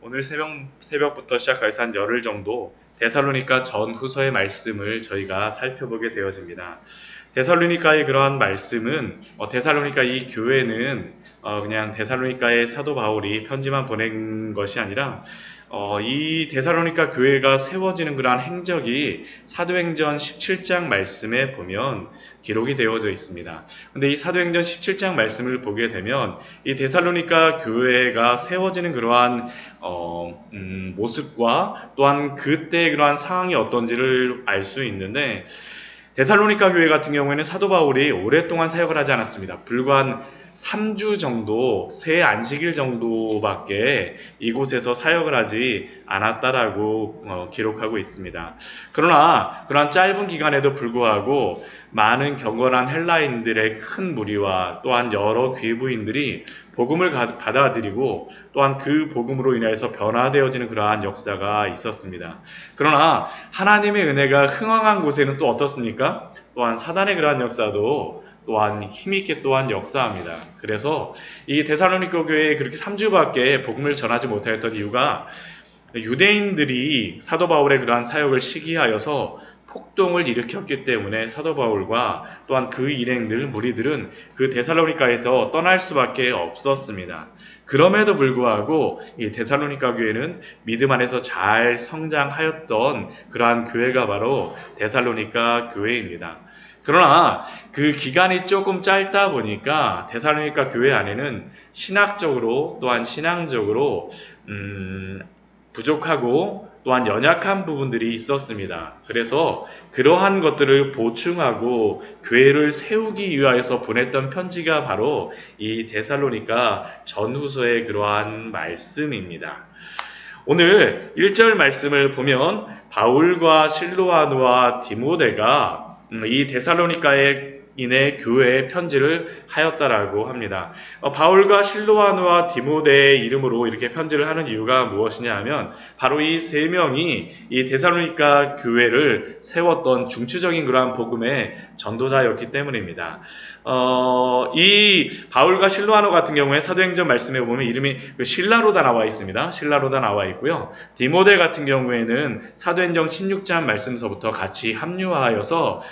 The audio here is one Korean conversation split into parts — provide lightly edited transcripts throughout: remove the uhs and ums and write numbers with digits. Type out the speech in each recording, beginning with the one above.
오늘 새벽부터 시작해서 한 열흘 정도 데살로니가 전후서의 말씀을 저희가 살펴보게 되어집니다. 데살로니가의 그러한 말씀은 데살로니가 이 교회는 그냥 데살로니가의 사도 바울이 편지만 보낸 것이 아니라 이 데살로니가 교회가 세워지는 그러한 행적이 사도행전 17장 말씀에 보면 기록이 되어져 있습니다. 근데 이 사도행전 17장 말씀을 보게 되면 이 데살로니가 교회가 세워지는 그러한 모습과 또한 그때 그러한 상황이 어떤지를 알 수 있는데, 데살로니가 교회 같은 경우에는 사도 바울이 오랫동안 사역을 하지 않았습니다. 불과 한 3주 정도, 새 안식일 정도밖에 이곳에서 사역을 하지 않았다라고 기록하고 있습니다. 그러나 그러한 짧은 기간에도 불구하고 많은 경건한 헬라인들의 큰 무리와 또한 여러 귀부인들이 복음을 받아들이고 또한 그 복음으로 인해서 변화되어지는 그러한 역사가 있었습니다. 그러나 하나님의 은혜가 흥황한 곳에는 또 어떻습니까? 또한 사단의 그러한 역사도 또한 힘있게 또한 역사합니다. 그래서 이 데살로니가 교회에 그렇게 3주밖에 복음을 전하지 못하였던 이유가 유대인들이 사도 바울의 그러한 사역을 시기하여서 폭동을 일으켰기 때문에 사도 바울과 또한 그 일행들, 무리들은 그 데살로니가에서 떠날 수밖에 없었습니다. 그럼에도 불구하고 이 데살로니가 교회는 믿음 안에서 잘 성장하였던 그러한 교회가 바로 데살로니가 교회입니다. 그러나 그 기간이 조금 짧다 보니까 데살로니가 교회 안에는 신학적으로 또한 신앙적으로 부족하고 또한 연약한 부분들이 있었습니다. 그래서 그러한 것들을 보충하고 교회를 세우기 위하여서 보냈던 편지가 바로 이 데살로니가 전후서의 그러한 말씀입니다. 오늘 1절 말씀을 보면 바울과 실로아누와 디모데가 이 데살로니가의 인의 교회에 편지를 하였다라고 합니다. 바울과 실로아누와 디모데의 이름으로 이렇게 편지를 하는 이유가 무엇이냐 하면 바로 이 세 명이 이 데살로니가 교회를 세웠던 중추적인 그러한 복음의 전도자였기 때문입니다. 이 바울과 실로아누 같은 경우에 사도행전 말씀에 보면 이름이 실라로다 나와 있습니다. 실라로다 나와 있고요. 디모데 같은 경우에는 사도행전 16장 말씀서부터 같이 합류하여서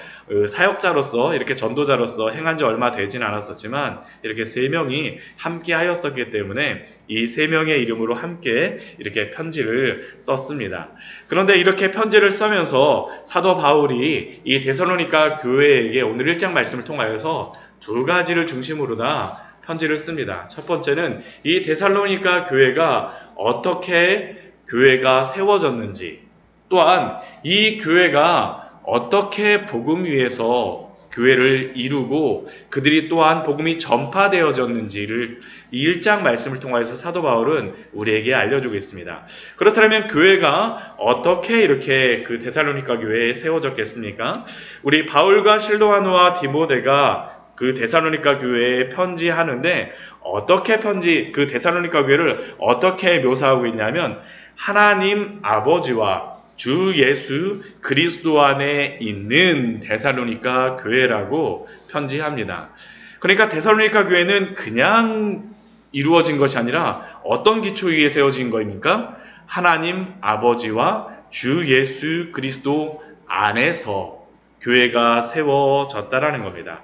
사역자로서 이렇게 전도자로서 행한 지 얼마 되진 않았었지만 이렇게 세 명이 함께 하였었기 때문에 이 세 명의 이름으로 함께 이렇게 편지를 썼습니다. 그런데 이렇게 편지를 쓰면서 사도 바울이 이 데살로니가 교회에게 오늘 1장 말씀을 통하여서 두 가지를 중심으로 다 편지를 씁니다. 첫 번째는 이 데살로니가 교회가 어떻게 교회가 세워졌는지, 또한 이 교회가 어떻게 복음 위에서 교회를 이루고 그들이 또한 복음이 전파되어졌는지를 이 1장 말씀을 통해서 사도 바울은 우리에게 알려주고 있습니다. 그렇다면 교회가 어떻게 이렇게 그 데살로니가 교회에 세워졌겠습니까? 우리 바울과 실로아누와 디모데가 그 데살로니가 교회에 편지하는데 어떻게 그 데살로니가 교회를 어떻게 묘사하고 있냐면 하나님 아버지와 주 예수 그리스도 안에 있는 데살로니가 교회라고 편지합니다. 그러니까 데살로니가 교회는 그냥 이루어진 것이 아니라 어떤 기초 위에 세워진 거입니까? 하나님 아버지와 주 예수 그리스도 안에서 교회가 세워졌다라는 겁니다.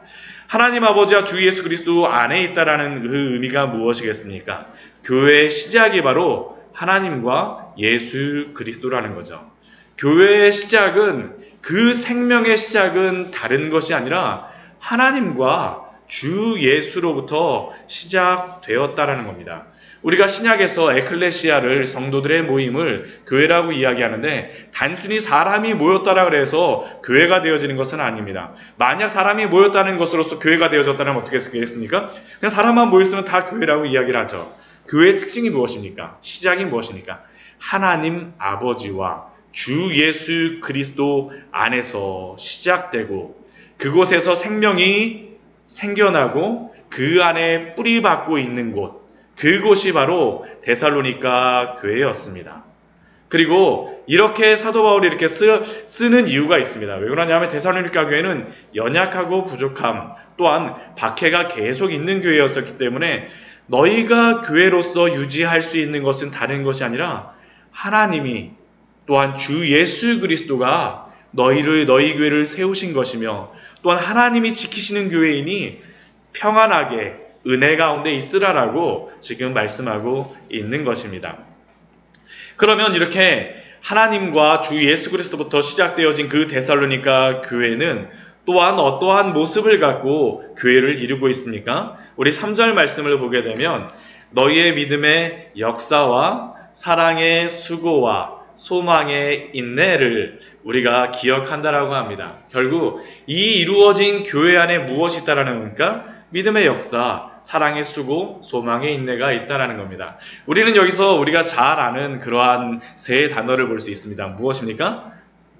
하나님 아버지와 주 예수 그리스도 안에 있다라는 그 의미가 무엇이겠습니까? 교회의 시작이 바로 하나님과 예수 그리스도라는 거죠. 교회의 시작은, 그 생명의 시작은 다른 것이 아니라 하나님과 주 예수로부터 시작되었다라는 겁니다. 우리가 신약에서 에클레시아를, 성도들의 모임을 교회라고 이야기하는데 단순히 사람이 모였다라 그래서 교회가 되어지는 것은 아닙니다. 만약 사람이 모였다는 것으로서 교회가 되어졌다면 어떻게 되겠습니까? 그냥 사람만 모였으면 다 교회라고 이야기를 하죠. 교회의 특징이 무엇입니까? 시작이 무엇입니까? 하나님 아버지와 주 예수 그리스도 안에서 시작되고 그곳에서 생명이 생겨나고 그 안에 뿌리박고 있는 곳, 그곳이 바로 데살로니가 교회였습니다. 그리고 이렇게 사도 바울이 이렇게 쓰는 이유가 있습니다. 왜 그러냐면 데살로니가 교회는 연약하고 부족함, 또한 박해가 계속 있는 교회였었기 때문에 너희가 교회로서 유지할 수 있는 것은 다른 것이 아니라 하나님이 또한 주 예수 그리스도가 너희 교회를 세우신 것이며 또한 하나님이 지키시는 교회이니 평안하게 은혜 가운데 있으라라고 지금 말씀하고 있는 것입니다. 그러면 이렇게 하나님과 주 예수 그리스도부터 시작되어진 그 데살로니가 교회는 또한 어떠한 모습을 갖고 교회를 이루고 있습니까? 우리 3절 말씀을 보게 되면 너희의 믿음의 역사와 사랑의 수고와 소망의 인내를 우리가 기억한다라고 합니다. 결국 이 이루어진 교회 안에 무엇이 있다라는 겁니까? 믿음의 역사, 사랑의 수고, 소망의 인내가 있다라는 겁니다. 우리는 여기서 우리가 잘 아는 그러한 세 단어를 볼 수 있습니다. 무엇입니까?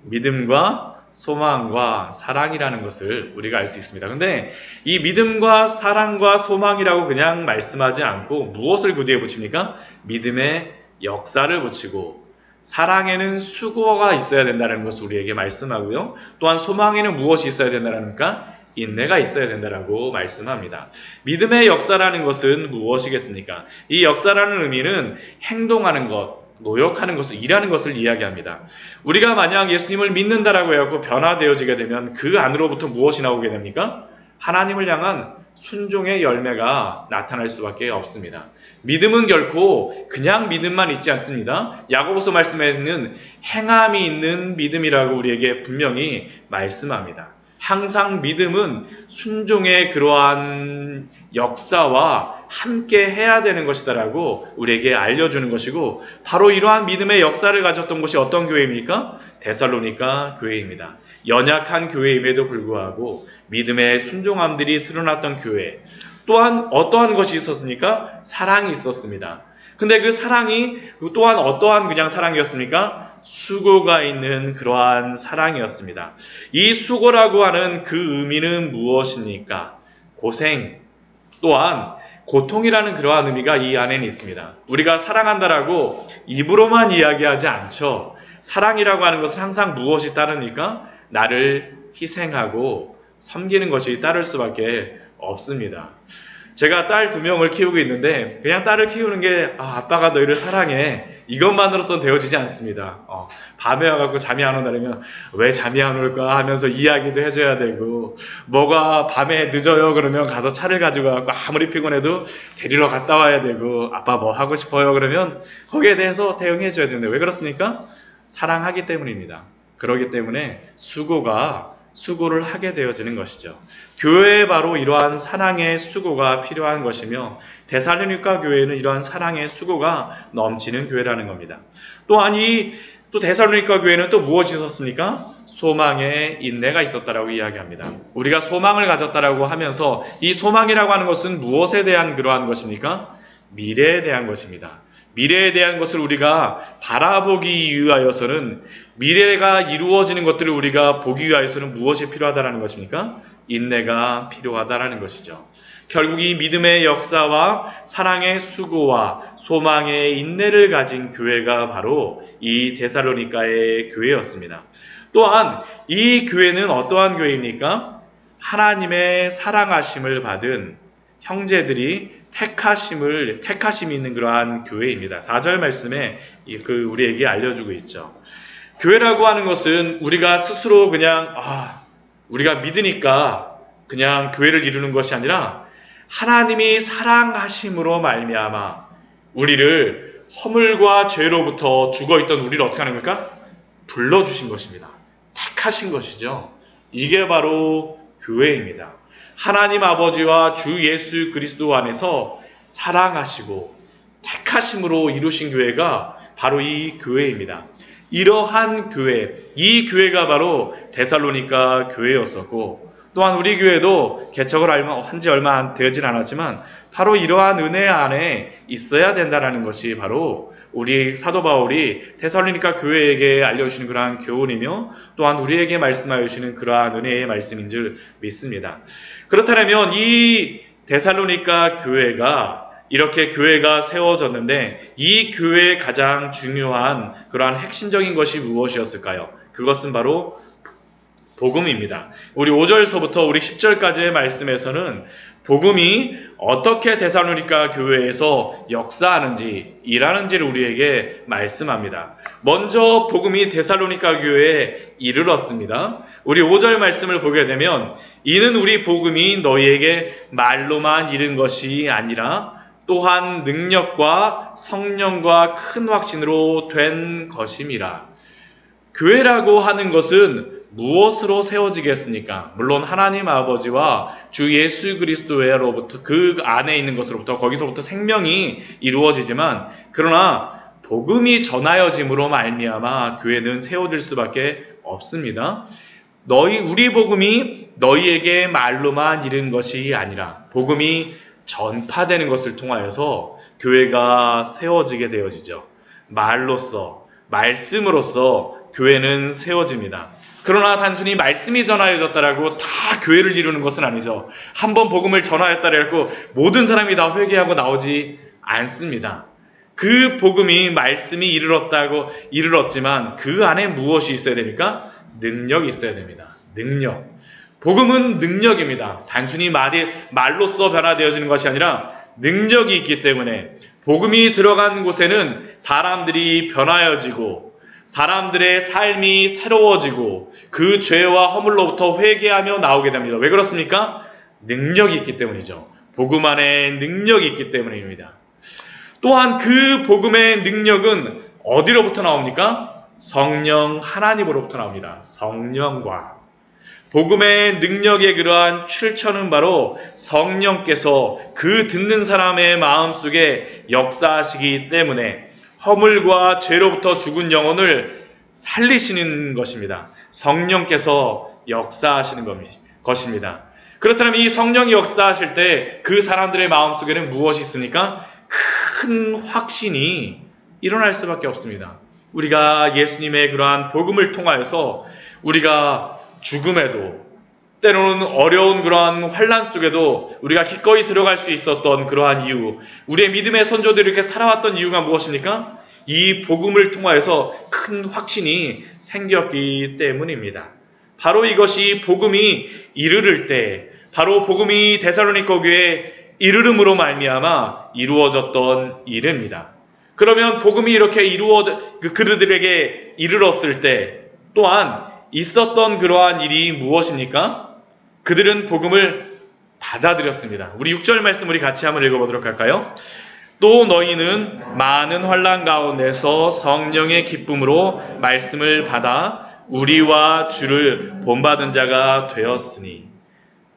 믿음과 소망과 사랑이라는 것을 우리가 알 수 있습니다. 근데 이 믿음과 사랑과 소망이라고 그냥 말씀하지 않고 무엇을 그 뒤에 붙입니까? 믿음의 역사를 붙이고 사랑에는 수고가 있어야 된다는 것을 우리에게 말씀하고요. 또한 소망에는 무엇이 있어야 된다니까? 인내가 있어야 된다라고 말씀합니다. 믿음의 역사라는 것은 무엇이겠습니까? 이 역사라는 의미는 행동하는 것, 노력하는 것을, 일하는 것을 이야기합니다. 우리가 만약 예수님을 믿는다라고 해갖고 변화되어지게 되면 그 안으로부터 무엇이 나오게 됩니까? 하나님을 향한 순종의 열매가 나타날 수밖에 없습니다. 믿음은 결코 그냥 믿음만 있지 않습니다. 야고보서 말씀에는 행함이 있는 믿음이라고 우리에게 분명히 말씀합니다. 항상 믿음은 순종의 그러한 역사와 함께 해야 되는 것이다라고 우리에게 알려주는 것이고 바로 이러한 믿음의 역사를 가졌던 곳이 어떤 교회입니까? 데살로니가 교회입니다. 연약한 교회임에도 불구하고 믿음의 순종함들이 드러났던 교회. 또한 어떠한 것이 있었습니까? 사랑이 있었습니다. 근데 그 사랑이 또한 어떠한 그냥 사랑이었습니까? 수고가 있는 그러한 사랑이었습니다. 이 수고라고 하는 그 의미는 무엇입니까? 고생, 또한 고통이라는 그러한 의미가 이 안에는 있습니다. 우리가 사랑한다라고 입으로만 이야기하지 않죠. 사랑이라고 하는 것은 항상 무엇이 따릅니까? 나를 희생하고 섬기는 것이 따를 수밖에 없습니다. 제가 딸 2명을 키우고 있는데 그냥 딸을 키우는 게 아빠가 너희를 사랑해 이것만으로선 되어지지 않습니다. 밤에 와갖고 잠이 안 온다면 왜 잠이 안 올까 하면서 이야기도 해줘야 되고 뭐가 밤에 늦어요 그러면 가서 차를 가지고 와갖고 아무리 피곤해도 데리러 갔다 와야 되고 아빠 뭐 하고 싶어요 그러면 거기에 대해서 대응해줘야 되는데 왜 그렇습니까? 사랑하기 때문입니다. 그렇기 때문에 수고를 하게 되어지는 것이죠. 교회에 바로 이러한 사랑의 수고가 필요한 것이며 데살로니가 교회는 이러한 사랑의 수고가 넘치는 교회라는 겁니다. 또한 또 데살로니가 교회는 또 무엇이 있었습니까? 소망의 인내가 있었다라고 이야기합니다. 우리가 소망을 가졌다라고 하면서 이 소망이라고 하는 것은 무엇에 대한 그러한 것입니까? 미래에 대한 것입니다. 미래에 대한 것을 우리가 바라보기 위하여서는 미래가 이루어지는 것들을 우리가 보기 위하여서는 무엇이 필요하다라는 것입니까? 인내가 필요하다라는 것이죠. 결국 이 믿음의 역사와 사랑의 수고와 소망의 인내를 가진 교회가 바로 이 데살로니가의 교회였습니다. 또한 이 교회는 어떠한 교회입니까? 하나님의 사랑하심을 받은 형제들이 택하심이 있는 그러한 교회입니다. 4절 말씀에 우리에게 알려주고 있죠. 교회라고 하는 것은 우리가 스스로 그냥 우리가 믿으니까 그냥 교회를 이루는 것이 아니라 하나님이 사랑하심으로 말미암아 우리를 허물과 죄로부터 죽어있던 우리를 어떻게 하는 겁니까? 불러주신 것입니다. 택하신 것이죠. 이게 바로 교회입니다. 하나님 아버지와 주 예수 그리스도 안에서 사랑하시고 택하심으로 이루신 교회가 바로 이 교회입니다. 이러한 교회, 이 교회가 바로 데살로니가 교회였었고 또한 우리 교회도 개척을 한 지 얼마 되진 않았지만 바로 이러한 은혜 안에 있어야 된다는 것이 바로 우리 사도 바울이 데살로니가 교회에게 알려주시는 그러한 교훈이며 또한 우리에게 말씀하여 주시는 그러한 은혜의 말씀인 줄 믿습니다. 그렇다면 이 데살로니가 교회가 이렇게 교회가 세워졌는데 이 교회의 가장 중요한 그러한 핵심적인 것이 무엇이었을까요? 그것은 바로 복음입니다. 우리 5절서부터 우리 10절까지의 말씀에서는 복음이 어떻게 데살로니가 교회에서 역사하는지, 일하는지를 우리에게 말씀합니다. 먼저 복음이 데살로니가 교회에 이르렀습니다. 우리 5절 말씀을 보게 되면 이는 우리 복음이 너희에게 말로만 이른 것이 아니라 또한 능력과 성령과 큰 확신으로 된 것임이라. 교회라고 하는 것은 무엇으로 세워지겠습니까? 물론 하나님 아버지와 주 예수 그리스도로부터 그 안에 있는 것으로부터 거기서부터 생명이 이루어지지만 그러나 복음이 전하여짐으로 말미암아 교회는 세워질 수밖에 없습니다. 우리 복음이 너희에게 말로만 이른 것이 아니라 복음이 전파되는 것을 통하여서 교회가 세워지게 되어지죠. 말로써, 말씀으로써 교회는 세워집니다. 그러나 단순히 말씀이 전하여졌다라고 다 교회를 이루는 것은 아니죠. 한번 복음을 전하였다라고 모든 사람이 다 회개하고 나오지 않습니다. 그 복음이 말씀이 이르렀지만 그 안에 무엇이 있어야 됩니까? 능력이 있어야 됩니다. 능력. 복음은 능력입니다. 단순히 말로써 변화되어지는 것이 아니라 능력이 있기 때문에 복음이 들어간 곳에는 사람들이 변화여지고 사람들의 삶이 새로워지고 그 죄와 허물로부터 회개하며 나오게 됩니다. 왜 그렇습니까? 능력이 있기 때문이죠. 복음 안에 능력이 있기 때문입니다. 또한 그 복음의 능력은 어디로부터 나옵니까? 성령 하나님으로부터 나옵니다. 성령과 복음의 능력의 그러한 출처는 바로 성령께서 그 듣는 사람의 마음속에 역사하시기 때문에 허물과 죄로부터 죽은 영혼을 살리시는 것입니다. 성령께서 역사하시는 것입니다. 그렇다면 이 성령이 역사하실 때 그 사람들의 마음속에는 무엇이 있습니까? 큰 확신이 일어날 수밖에 없습니다. 우리가 예수님의 그러한 복음을 통하여서 우리가 죽음에도 때로는 어려운 그러한 환난 속에도 우리가 기꺼이 들어갈 수 있었던 그러한 이유, 우리의 믿음의 선조들이 이렇게 살아왔던 이유가 무엇입니까? 이 복음을 통하여서 큰 확신이 생겼기 때문입니다. 바로 이것이 복음이 이르를 때, 바로 복음이 데살로니가 교회에 이르름으로 말미암아 이루어졌던 일입니다. 그러면 복음이 이렇게 그들에게 이르렀을 때 또한 있었던 그러한 일이 무엇입니까? 그들은 복음을 받아들였습니다. 우리 6절 말씀 우리 같이 한번 읽어보도록 할까요? 또 너희는 많은 환난 가운데서 성령의 기쁨으로 말씀을 받아 우리와 주를 본받은 자가 되었으니.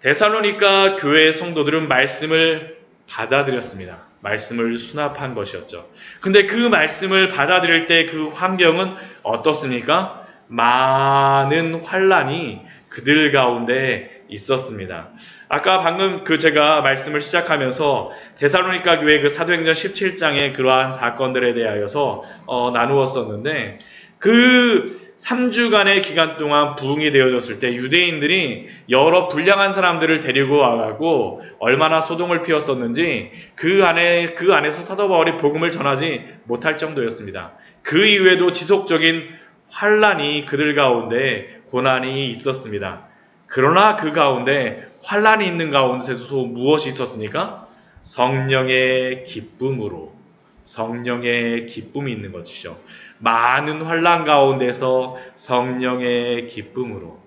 데살로니가 교회의 성도들은 말씀을 받아들였습니다. 말씀을 수납한 것이었죠. 근데 그 말씀을 받아들일 때 그 환경은 어떻습니까? 많은 환난이 그들 가운데 있었습니다. 아까 방금 제가 말씀을 시작하면서 데살로니가 교회 그 사도행전 17장의 그러한 사건들에 대하여서 나누었었는데 그 3주간의 기간 동안 부흥이 되어졌을 때 유대인들이 여러 불량한 사람들을 데리고 와가고 얼마나 소동을 피웠었는지 그 안에서 사도 바울이 복음을 전하지 못할 정도였습니다. 그 이후에도 지속적인 환난이 그들 가운데 고난이 있었습니다. 그러나 그 가운데 환난이 있는 가운데서도 무엇이 있었습니까? 성령의 기쁨으로 성령의 기쁨이 있는 것이죠. 많은 환난 가운데서 성령의 기쁨으로.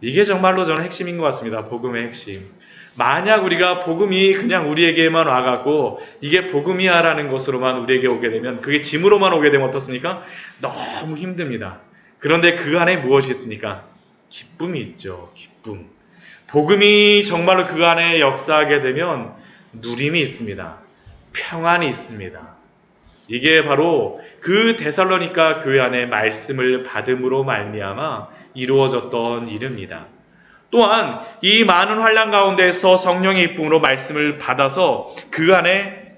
이게 정말로 저는 핵심인 것 같습니다. 복음의 핵심. 만약 우리가 복음이 그냥 우리에게만 와갖고 이게 복음이야라는 것으로만 우리에게 오게 되면 그게 짐으로만 오게 되면 어떻습니까? 너무 힘듭니다. 그런데 그 안에 무엇이 있습니까? 기쁨이 있죠. 기쁨. 복음이 정말로 그 안에 역사하게 되면 누림이 있습니다. 평안이 있습니다. 이게 바로 그 데살로니가 교회 안에 말씀을 받음으로 말미암아 이루어졌던 일입니다. 또한 이 많은 환난 가운데서 성령의 기쁨으로 말씀을 받아서 그 안에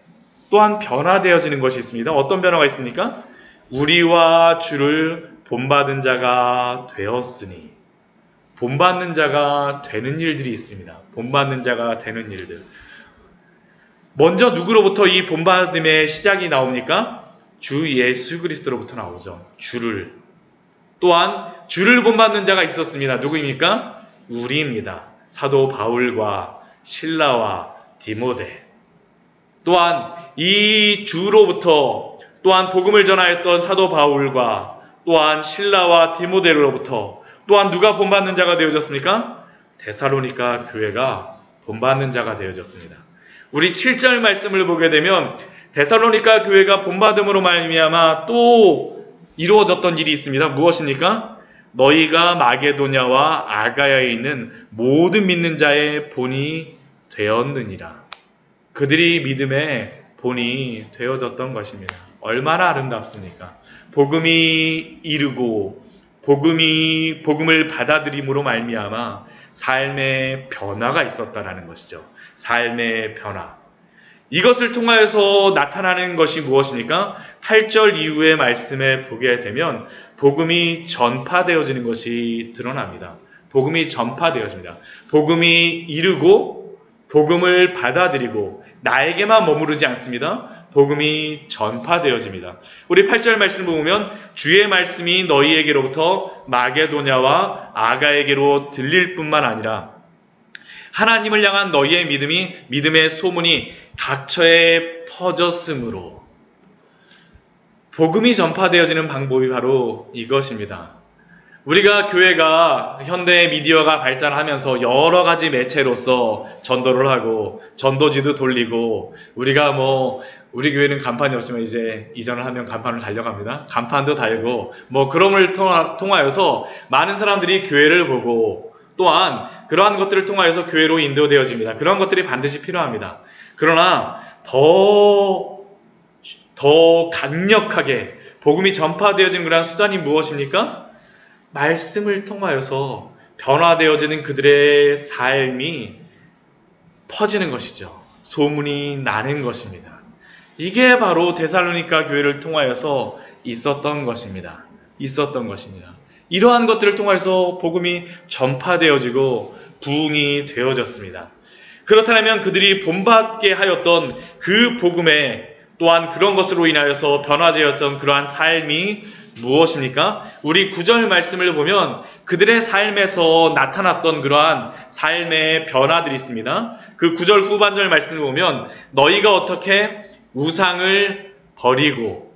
또한 변화되어지는 것이 있습니다. 어떤 변화가 있습니까? 우리와 주를 본받은 자가 되었으니. 본받는 자가 되는 일들이 있습니다. 본받는 자가 되는 일들. 먼저 누구로부터 이 본받음의 시작이 나옵니까? 주 예수 그리스도로부터 나오죠. 주를. 또한 주를 본받는 자가 있었습니다. 누구입니까? 우리입니다. 사도 바울과 실라와 디모데. 또한 이 주로부터 또한 복음을 전하였던 사도 바울과 또한 실라와 디모데로부터 또한 누가 본받는 자가 되어졌습니까? 데살로니가 교회가 본받는 자가 되어졌습니다. 우리 7절 말씀을 보게 되면 데살로니가 교회가 본받음으로 말미암아 또 이루어졌던 일이 있습니다. 무엇입니까? 너희가 마게도냐와 아가야에 있는 모든 믿는 자의 본이 되었느니라. 그들이 믿음의 본이 되어졌던 것입니다. 얼마나 아름답습니까? 복음이 이르고 복음을 받아들임으로 말미암아 삶의 변화가 있었다라는 것이죠. 삶의 변화. 이것을 통하여서 나타나는 것이 무엇입니까? 8절 이후의 말씀에 보게 되면 복음이 전파되어지는 것이 드러납니다. 복음이 전파되어집니다. 복음이 이르고 복음을 받아들이고 나에게만 머무르지 않습니다. 복음이 전파되어집니다. 우리 8절 말씀을 보면 주의 말씀이 너희에게로부터 마게도냐와 아가에게로 들릴 뿐만 아니라 하나님을 향한 너희의 믿음의 소문이 각처에 퍼졌으므로 복음이 전파되어지는 방법이 바로 이것입니다. 우리가 교회가 현대 미디어가 발달하면서 여러 가지 매체로서 전도를 하고 전도지도 돌리고 우리가 우리 교회는 간판이 없지만 이제 이전을 하면 간판을 달려갑니다. 간판도 달고 그럼을 통하여서 많은 사람들이 교회를 보고 또한 그러한 것들을 통하여서 교회로 인도되어집니다. 그러한 것들이 반드시 필요합니다. 그러나 더 강력하게 복음이 전파되어지는 그러한 수단이 무엇입니까? 말씀을 통하여서 변화되어지는 그들의 삶이 퍼지는 것이죠. 소문이 나는 것입니다. 이게 바로 데살로니가 교회를 통하여서 있었던 것입니다. 이러한 것들을 통해서 복음이 전파되어지고 부흥이 되어졌습니다. 그렇다면 그들이 본받게 하였던 그 복음에 또한 그런 것으로 인하여서 변화되었던 그러한 삶이 무엇입니까? 우리 9절 말씀을 보면 그들의 삶에서 나타났던 그러한 삶의 변화들이 있습니다. 그 9절 후반절 말씀을 보면 너희가 어떻게 우상을 버리고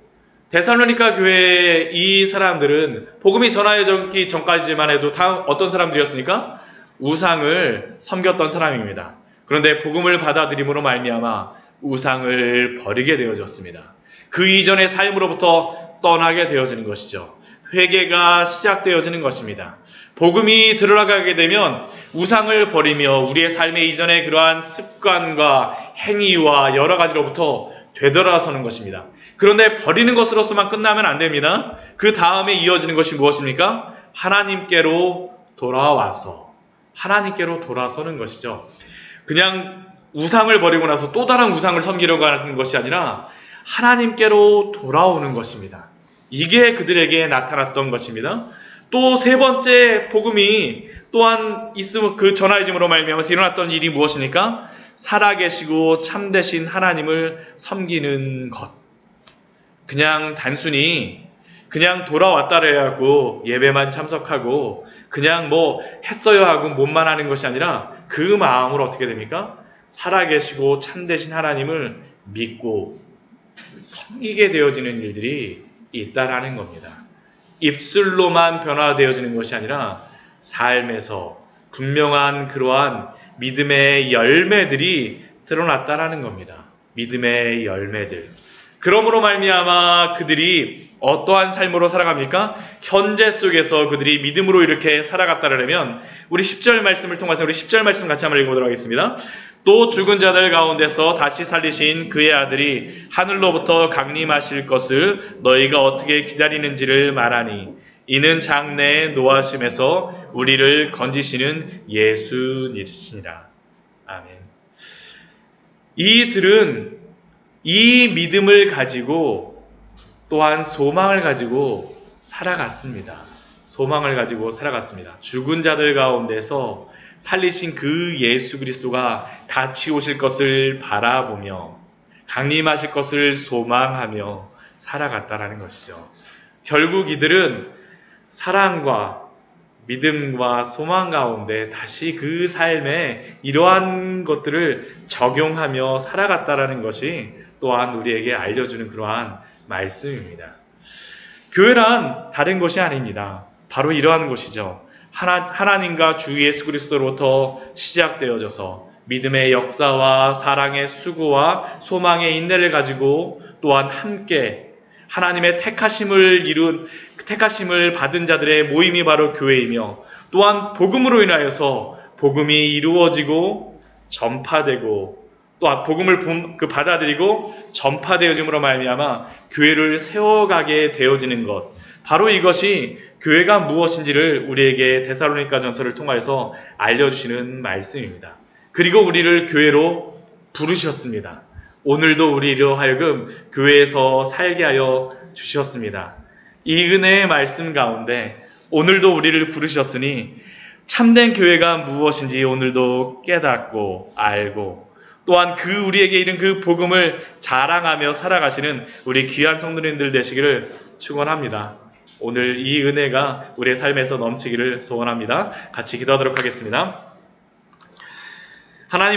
데살로니가 교회의 이 사람들은 복음이 전하여지기 전까지만 해도 다 어떤 사람들이었습니까? 우상을 섬겼던 사람입니다. 그런데 복음을 받아들임으로 말미암아 우상을 버리게 되어졌습니다. 그 이전의 삶으로부터 떠나게 되어지는 것이죠. 회개가 시작되어지는 것입니다. 복음이 들어가게 되면 우상을 버리며 우리의 삶의 이전의 그러한 습관과 행위와 여러 가지로부터 되돌아서는 것입니다. 그런데 버리는 것으로서만 끝나면 안 됩니다. 그 다음에 이어지는 것이 무엇입니까? 하나님께로 돌아서는 것이죠. 그냥 우상을 버리고 나서 또 다른 우상을 섬기려고 하는 것이 아니라 하나님께로 돌아오는 것입니다. 이게 그들에게 나타났던 것입니다. 또 세 번째 복음이 또한 그 전하여짐으로 말미암아서 일어났던 일이 무엇입니까? 살아계시고 참되신 하나님을 섬기는 것. 그냥 단순히 돌아왔다래 하고 예배만 참석하고 그냥 했어요 하고 몸만 하는 것이 아니라 그 마음으로 어떻게 됩니까? 살아계시고 참되신 하나님을 믿고 섬기게 되어지는 일들이 있다라는 겁니다. 입술로만 변화되어지는 것이 아니라 삶에서 분명한 그러한 믿음의 열매들이 드러났다라는 겁니다. 믿음의 열매들. 그러므로 말미암아 그들이 어떠한 삶으로 살아갑니까? 현재 속에서 그들이 믿음으로 이렇게 살아갔다라면 우리 10절 말씀을 통해서 우리 10절 말씀 같이 한번 읽어보도록 하겠습니다. 또 죽은 자들 가운데서 다시 살리신 그의 아들이 하늘로부터 강림하실 것을 너희가 어떻게 기다리는지를 말하니 이는 장래의 노하심에서 우리를 건지시는 예수니시니라. 아멘. 이들은 이 믿음을 가지고 또한 소망을 가지고 살아갔습니다. 죽은 자들 가운데서 살리신 그 예수 그리스도가 다시 오실 것을 바라보며 강림하실 것을 소망하며 살아갔다라는 것이죠. 결국 이들은 사랑과 믿음과 소망 가운데 다시 그 삶에 이러한 것들을 적용하며 살아갔다라는 것이 또한 우리에게 알려주는 그러한 말씀입니다. 교회란 다른 것이 아닙니다. 바로 이러한 것이죠. 하나님과 주 예수 그리스도로부터 시작되어져서 믿음의 역사와 사랑의 수고와 소망의 인내를 가지고 또한 함께 하나님의 택하심을 받은 자들의 모임이 바로 교회이며, 또한 복음으로 인하여서 복음이 이루어지고 전파되고, 또 복음을 받아들이고 전파되어짐으로 말미암아 교회를 세워가게 되어지는 것, 바로 이것이 교회가 무엇인지를 우리에게 데살로니가전서를 통하여서 알려주시는 말씀입니다. 그리고 우리를 교회로 부르셨습니다. 오늘도 우리로 하여금 교회에서 살게 하여 주셨습니다. 이 은혜의 말씀 가운데 오늘도 우리를 부르셨으니 참된 교회가 무엇인지 오늘도 깨닫고 알고, 또한 그 우리에게 이른 그 복음을 자랑하며 살아가시는 우리 귀한 성도님들 되시기를 축원합니다. 오늘 이 은혜가 우리의 삶에서 넘치기를 소원합니다. 같이 기도하도록 하겠습니다. 하나님